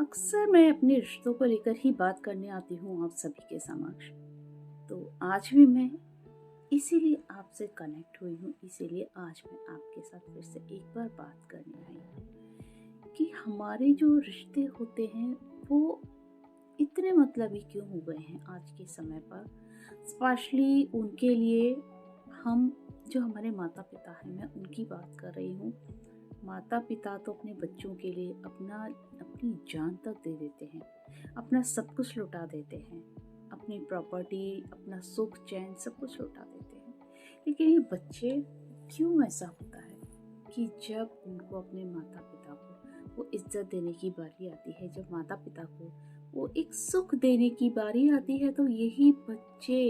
अक्सर मैं अपने रिश्तों को लेकर ही बात करने आती हूँ आप सभी के समक्ष। तो आज भी मैं इसीलिए आपसे कनेक्ट हुई हूँ, इसीलिए आज मैं आपके साथ फिर से एक बार बात करने आई हूँ कि हमारे जो रिश्ते होते हैं वो इतने मतलबी क्यों हो गए हैं आज के समय पर। स्पेशली उनके लिए हम जो हमारे माता पिता हैं, मैं उनकी बात कर रही हूँ। माता पिता तो अपने बच्चों के लिए अपनी जान तक दे देते हैं, अपना सब कुछ लुटा देते हैं, अपनी प्रॉपर्टी, अपना सुख चैन सब कुछ लुटा देते हैं। लेकिन ये बच्चे क्यों ऐसा होता है कि जब उनको अपने माता पिता को वो इज्जत देने की बारी आती है, जब माता पिता को वो एक सुख देने की बारी आती है, तो यही बच्चे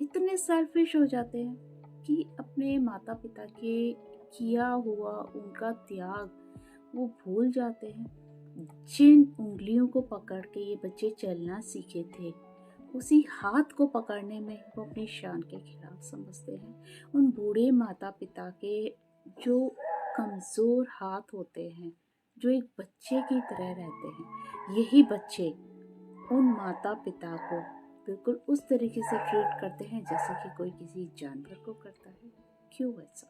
इतने सेल्फिश हो जाते हैं कि अपने माता पिता के किया हुआ उनका त्याग वो भूल जाते हैं। जिन उंगलियों को पकड़ के ये बच्चे चलना सीखे थे, उसी हाथ को पकड़ने में वो अपनी शान के खिलाफ समझते हैं। उन बूढ़े माता पिता के जो कमज़ोर हाथ होते हैं, जो एक बच्चे की तरह रहते हैं, यही बच्चे उन माता पिता को बिल्कुल उस तरीके से ट्रीट करते हैं जैसे कि कोई किसी जानवर को करता है। क्यों ऐसा?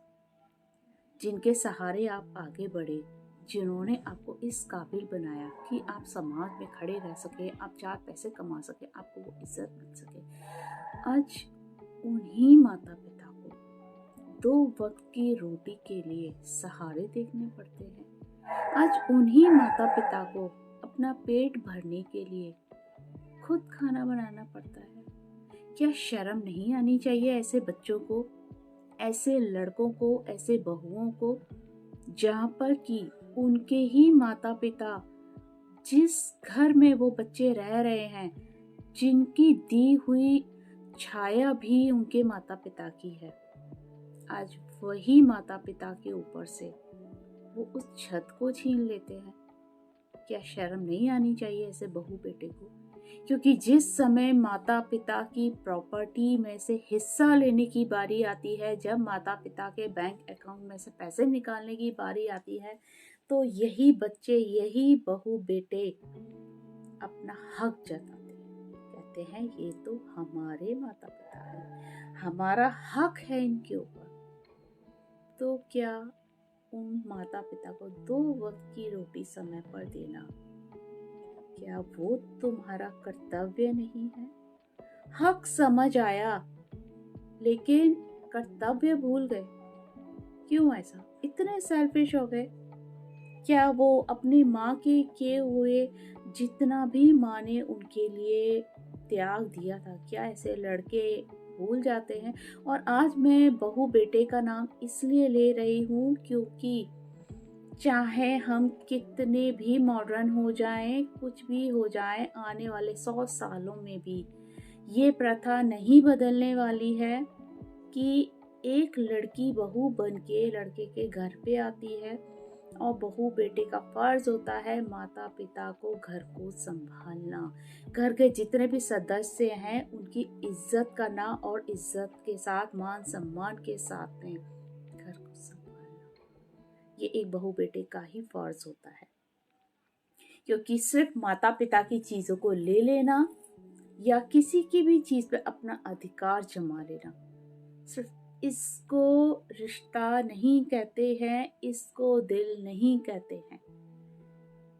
जिनके सहारे आप आगे बढ़े, जिन्होंने आपको इस काबिल बनाया कि आप समाज में खड़े रह सके, आप 4 पैसे कमा सके, आपको वो इज्जत मिल सके, आज उन्हीं माता पिता को 2 वक्त की रोटी के लिए सहारे देखने पड़ते हैं। आज उन्हीं माता पिता को अपना पेट भरने के लिए खुद खाना बनाना पड़ता है। क्या शर्म नहीं आनी चाहिए ऐसे बच्चों को, ऐसे लड़कों को, ऐसे बहुओं को, जहाँ पर कि उनके ही माता पिता, जिस घर में वो बच्चे रह रहे हैं, जिनकी दी हुई छाया भी उनके माता पिता की है, आज वही माता पिता के ऊपर से वो उस छत को छीन लेते हैं। क्या शर्म नहीं आनी चाहिए ऐसे बहू बेटे को? क्योंकि जिस समय माता पिता की प्रॉपर्टी में से हिस्सा लेने की बारी आती है, जब माता पिता के बैंक अकाउंट में से पैसे निकालने की बारी आती है, तो यही बच्चे, यही बहू बेटे अपना हक जताते हैं। कहते हैं ये तो हमारे माता पिता हैं, हमारा हक है इनके ऊपर। तो क्या उन माता पिता को 2 वक्त की रोटी समय पर देना, क्या वो तुम्हारा कर्तव्य नहीं है? हक समझ आया, लेकिन कर्तव्य भूल गए। क्यों ऐसा? इतने सेल्फिश हो गए? क्या वो अपनी माँ के किए हुए जितना भी माँ ने उनके लिए त्याग दिया था, क्या ऐसे लड़के भूल जाते हैं? और आज मैं बहू बेटे का नाम इसलिए ले रही हूँ क्योंकि चाहे हम कितने भी मॉडर्न हो जाएं, कुछ भी हो जाएं, आने वाले 100 सालों में भी ये प्रथा नहीं बदलने वाली है कि एक लड़की बहू बन के लड़के के घर पे आती है और बहू बेटे का फर्ज होता है माता पिता को घर को संभालना, घर के जितने भी सदस्य हैं उनकी इज्जत करना और इज्जत के साथ, मान सम्मान के साथ में घर को संभालना। ये एक बहू बेटे का ही फर्ज होता है। क्योंकि सिर्फ माता पिता की चीजों को ले लेना या किसी की भी चीज पे अपना अधिकार जमा लेना, सिर्फ इसको रिश्ता नहीं कहते हैं, इसको दिल नहीं कहते हैं।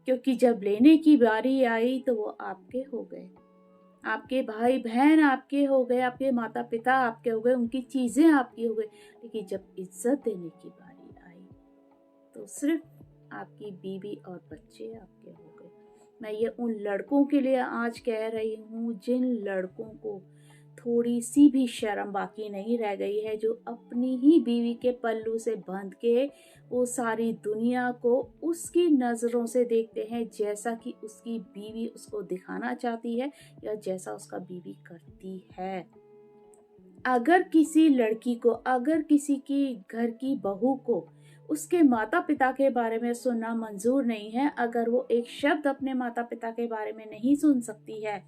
क्योंकि जब लेने की बारी आई तो वो आपके हो गए, आपके भाई बहन आपके हो गए, आपके माता पिता आपके हो गए, उनकी चीजें आपकी हो गई। लेकिन जब इज्जत देने की बारी आई तो सिर्फ आपकी बीवी और बच्चे आपके हो गए। मैं ये उन लड़कों के लिए आज कह रही हूँ जिन लड़कों को थोड़ी सी भी शर्म बाकी नहीं रह गई है, जो अपनी ही बीवी के पल्लू से बंध के वो सारी दुनिया को उसकी नज़रों से देखते हैं जैसा कि उसकी बीवी उसको दिखाना चाहती है या जैसा उसका बीवी करती है। अगर किसी लड़की को, अगर किसी की घर की बहू को उसके माता पिता के बारे में सुनना मंजूर नहीं है, अगर वो एक शब्द अपने माता पिता के बारे में नहीं सुन सकती है,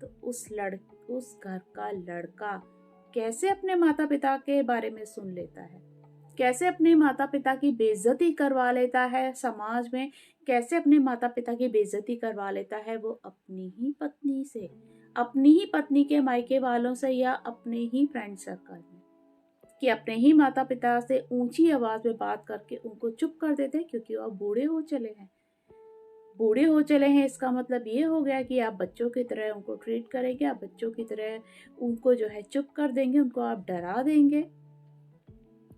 तो उस घर का लड़का कैसे अपने माता पिता के बारे में सुन लेता है? कैसे अपने माता पिता की बेइज्जती करवा लेता है समाज में, कैसे अपने माता पिता की बेइज्जती करवा लेता है वो अपनी ही पत्नी से, अपनी ही पत्नी के मायके वालों से या अपने ही फ्रेंड सर्कल में, कि अपने ही माता पिता से ऊंची आवाज में बात करके उनको चुप कर देते हैं, क्योंकि वो अब बूढ़े हो चले हैं। बूढ़े हो चले हैं इसका मतलब ये हो गया कि आप बच्चों की तरह उनको ट्रीट करेंगे, आप बच्चों की तरह उनको जो है चुप कर देंगे, उनको आप डरा देंगे।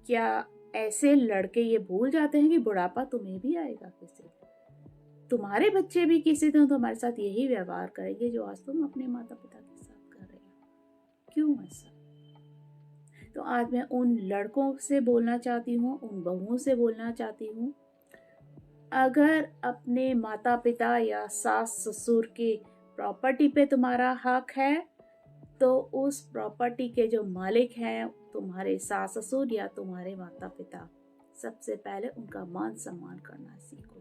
क्या ऐसे लड़के ये भूल जाते हैं कि बुढ़ापा तुम्हें भी आएगा, किसी तुम्हारे बच्चे भी किसी दिन तुम्हारे साथ यही व्यवहार करेंगे जो आज तुम अपने माता पिता के साथ कर रहे हो। क्यों ऐसा? तो आज मैं उन लड़कों से बोलना चाहती हूँ, उन बहुओं से बोलना चाहती हूँ, अगर अपने माता पिता या सास ससुर की प्रॉपर्टी पे तुम्हारा हक है तो उस प्रॉपर्टी के जो मालिक हैं तुम्हारे सास ससुर या तुम्हारे माता पिता, सबसे पहले उनका मान सम्मान करना सीखो।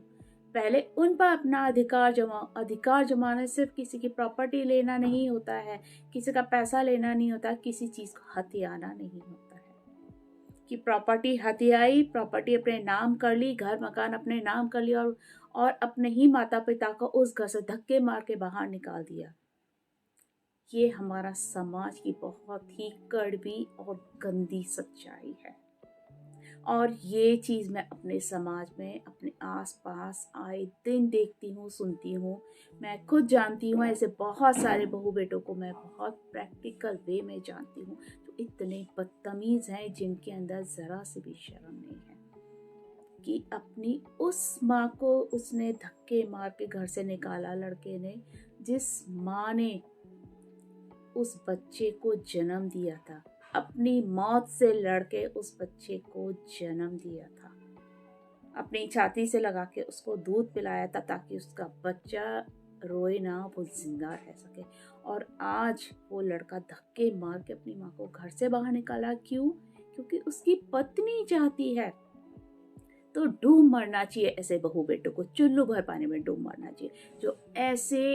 पहले उन पर अपना अधिकार जमाओ। अधिकार जमाने सिर्फ किसी की प्रॉपर्टी लेना नहीं होता है, किसी का पैसा लेना नहीं होता, किसी चीज को हथियाना नहीं होता है कि प्रॉपर्टी हथियाई, प्रॉपर्टी अपने नाम कर ली, घर मकान अपने नाम कर लिया और अपने ही माता पिता को उस घर से धक्के मार के बाहर निकाल दिया। ये हमारा समाज की बहुत ही कड़वी और गंदी सच्चाई है और ये चीज़ मैं अपने समाज में अपने आसपास आए दिन देखती हूँ, सुनती हूँ। मैं खुद जानती हूँ, ऐसे बहुत सारे बहू बेटों को मैं बहुत प्रैक्टिकल वे में जानती हूँ जो इतने बदतमीज़ हैं, जिनके अंदर ज़रा से भी शर्म नहीं है कि अपनी उस माँ को उसने धक्के मार के घर से निकाला, लड़के ने, जिस माँ ने उस बच्चे को जन्म दिया था, अपनी मौत से लड़के उस बच्चे को जन्म दिया था, अपनी छाती से लगा के उसको दूध पिलाया था ताकि उसका बच्चा रोए ना, वो जिंदा रह सके। और आज वो लड़का धक्के मार के अपनी माँ को घर से बाहर निकाला। क्यों? क्योंकि उसकी पत्नी चाहती है। तो डूब मरना चाहिए ऐसे बहू बेटों को, चुल्लू भर पानी में डूब मरना चाहिए जो ऐसे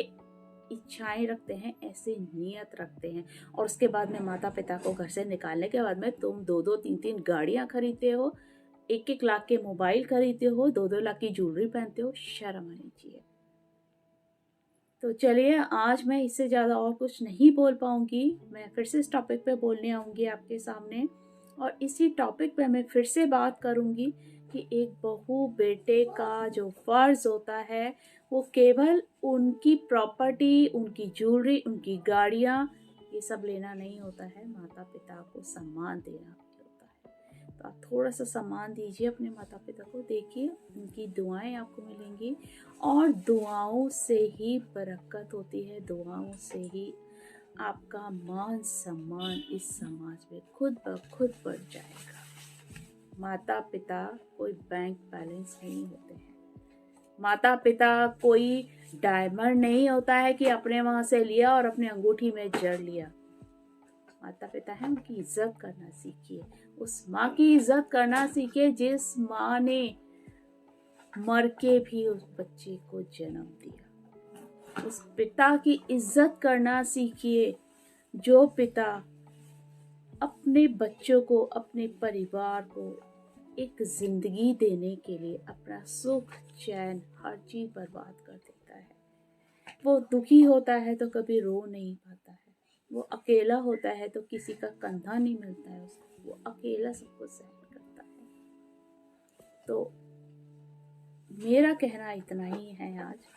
इच्छाएं रखते हैं, ऐसे नियत रखते हैं। और उसके बाद में माता पिता को घर से निकालने के बाद में तुम 2-2, 3-3 गाड़ियां खरीदते हो, 1-1 लाख के मोबाइल खरीदते हो, 2-2 लाख की ज्वेलरी पहनते हो। शर्म आनी चाहिए। तो चलिए, आज मैं इससे ज़्यादा और कुछ नहीं बोल पाऊंगी। मैं फिर से इस टॉपिक पे बोलने आऊंगी आपके सामने और इसी टॉपिक पे मैं फिर से बात करूंगी कि एक बहू बेटे का जो फर्ज होता है वो केवल उनकी प्रॉपर्टी, उनकी ज्वेलरी, उनकी गाड़ियाँ, ये सब लेना नहीं होता है। माता पिता को सम्मान देना भी होता है। तो आप थोड़ा सा सम्मान दीजिए अपने माता पिता को। देखिए, उनकी दुआएं आपको मिलेंगी और दुआओं से ही बरकत होती है, दुआओं से ही आपका मान सम्मान इस समाज में खुद ब खुद बढ़ जाएगा। माता पिता कोई बैंक बैलेंस नहीं होते हैं। माता पिता कोई डायमंड नहीं होता है कि अपने वहां से लिया और अपने अंगूठी में जड़ लिया। माता पिता है, उनकी इज्जत करना सीखिए। उस माँ की इज्जत करना सीखिए जिस माँ ने मर के भी उस बच्चे को जन्म दिया। उस पिता की इज्जत करना सीखिए जो पिता अपने बच्चों को, अपने परिवार को एक जिंदगी देने के लिए अपना सुख, चैन, हर चीज बर्बाद कर देता है। वो दुखी होता है तो कभी रो नहीं पाता है, वो अकेला होता है तो किसी का कंधा नहीं मिलता है उसको, वो अकेला सब कुछ सहन करता है। तो मेरा कहना इतना ही है आज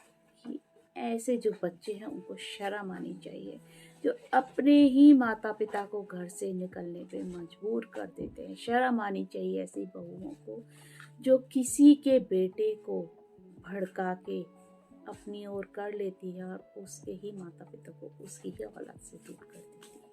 कि ऐसे जो बच्चे हैं उनको शर्म आनी चाहिए, जो अपने ही माता पिता को घर से निकलने पे मजबूर कर देते हैं। शर्म आनी चाहिए ऐसी बहुओं को जो किसी के बेटे को भड़का के अपनी ओर कर लेती है और उसके ही माता पिता को उसकी ही औलाद से दूर कर देती है।